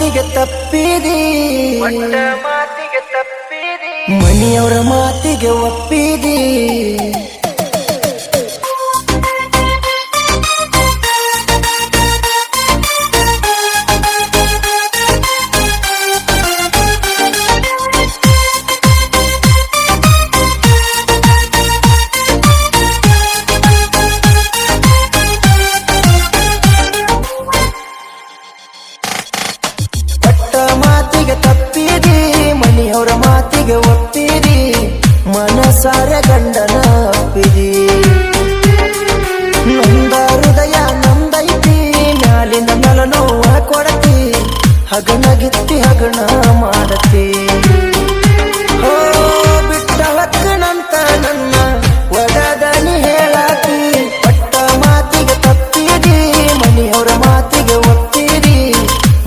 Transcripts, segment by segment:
ಮಾತಿಗೆ ತಪ್ಪಿದಿ ಮಾತಿಗೆ ತಪ್ಪಿದಿ ಮನೆಯವರ ಮಾತಿಗೆ ಒಪ್ಪಿದಿ ತಪ್ಪಿದಿ ಮನೆಯವರ ಮಾತಿಗೆ ಒಪ್ಪಿದಿ ಮನಸಾರ ಗಂಡನ ಒಪ್ಪಿದಿ ನೊಂದ ಹೃದಯ ನೊಂದೈತಿ ಮ್ಯಾಲಿನ ಮ್ಯಾಲ ನೋವ ಕೊಡತಿ ಹಗನಗಿತ್ತಿ ಹಗಣ ಮಾಡತಿ ಹೋ ಬಿಟ್ಟ ಹಕ್ಕನಂತ ನನ್ನ ಒಡದನಿ ಹೇಳಾತಿ ಪಟ್ಟ ಮಾತಿಗೆ ತಪ್ಪಿದಿ ಮನೆಯವರ ಮಾತಿಗೆ ಒಪ್ಪಿದಿ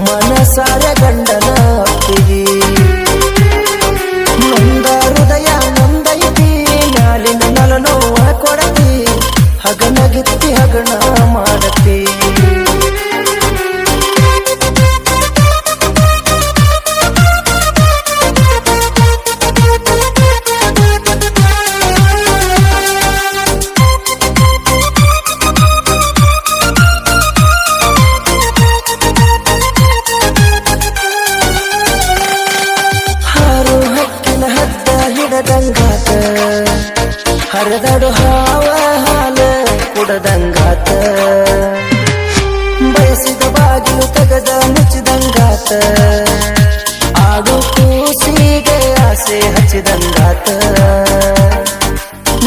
ಮನಸಾರ ಗಂಡನ ನೊಂದ ಹೃದಯ ನೊಂದೈತಿ ಮ್ಯಾಲಿನ ನಲ ನೋವ ಕೊಡತಿ ಹಗನಗಿತ್ತಿ ಹಗಣ ಮಾಡತಿ ಹಿಡದಂಗಾತ ಹರಿದಾಡು ಹಾವ ಹಾಲ ಕುಡದಂಗಾತ ಬಯಸಿದ ಬಾಗಿಲು ತೆಗೆದ ಮುಚ್ಚಿದಂಗಾತ ಆಡು ಕೂಸಿಗೆ ಆಸೆ ಹಚ್ಚಿದಂಗಾತ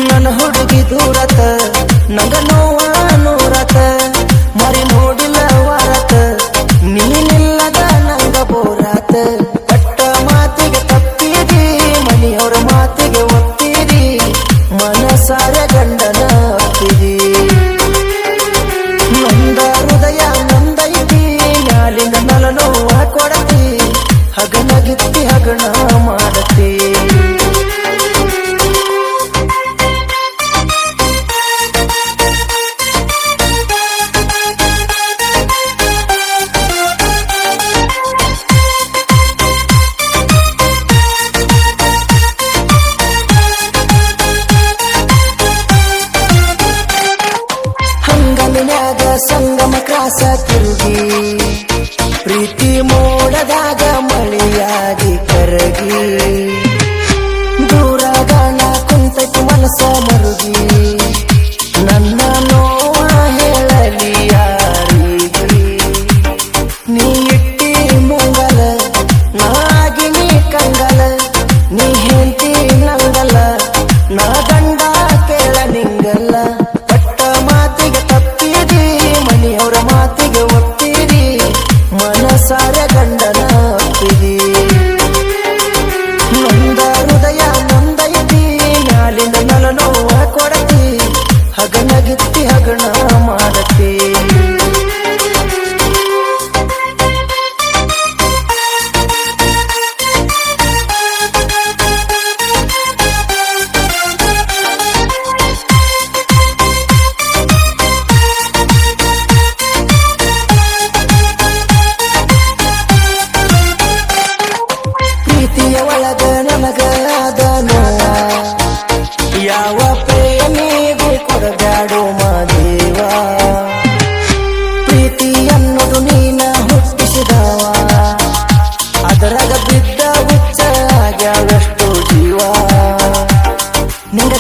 ನನ್ನ ಹುಡುಗಿ ದೂರತ ನಂಗ ನೋವ ನೂರತ ಮರಿ ನೋಡಿಲ್ಲ ವಾರತ ನೀನಿಲ್ಲದ ನಂಗ ಬೋರಾತ ಪಟ್ಟ ಮಾತಿಗೆ ತಪ್ಪಿದಿ ಮನೆಯವರ ಮಾತಿಗೆ ಒಪ್ಪಿದಿ ಮನಸಾರ ಗಂಡನ ಒಪ್ಪಿದಿ ನೊಂದ ಹೃದಯ ನೊಂದೈತಿ ಮ್ಯಾಲಿನ ಮ್ಯಾಲ ನೋವ ಕೊಡತಿ ಹಗನಗಿತ್ತಿ ಹಗಣ ಮಾಡತಿ ಹಂಗಮಿನ್ಯಾಗ ಸಂಗಮ ಕ್ರಾಸ ತಿರುಗಿ ಪ್ರೀತಿ ಮೋಡದಾಗ ಮಳೆಯಾಗಿ ಕರಗಿ ದೂರಗಾನ ಕುಂತೈತಿ ಮನಸ ಮರುಗಿ ನನ್ನ ನೋವ ಹೇಳಲಿ ಯಾರಿಗೆ ನೀ ಇಟ್ಟಿ ಮುಂಗಲ ನಾಗಿ ನೀ ಕಂಗಲ ನೀ ಹೆಂಡತಿ ನಂಗಲ್ಲ ನಾ ಗಂಡ ಕೇಳ ನಿಂಗಲ್ಲ ಮಾತಿಗೆ ತಪ್ಪಿದಿ ಮನೆಯವರ ಮಾತಿಗೆ ಒಪ್ಪಿದಿ ಮನಸಾರ ಗಂಡನ ಒಪ್ಪಿದಿ ನೊಂದ ಹೃದಯ ನೊಂದೈತಿ ಮ್ಯಾಲಿನ ಮ್ಯಾಲ ನೋವ ಕೊಡತಿ ಹಗನಗಿತ್ತಿ ಹಗಣ ಮಾಡತಿ ಪ್ರೀತಿಯ ಒಳಗ ನನಗ ಆದ ನೋವ ಯಾವ ಪ್ರೇಮಿಗೂ ಕೊಡಬ್ಯಾಡೋ ಮಾದೇವ ಪ್ರೀತಿ ಅನ್ನೋದು ನೀನ ಹುಟ್ಟಿಸಿದವ ಅದರಾಗ ಬಿದ್ದ ಹುಚ್ಚ ಆಗ್ಯಾವಷ್ಟು ಜೀವ ನಿಂಗ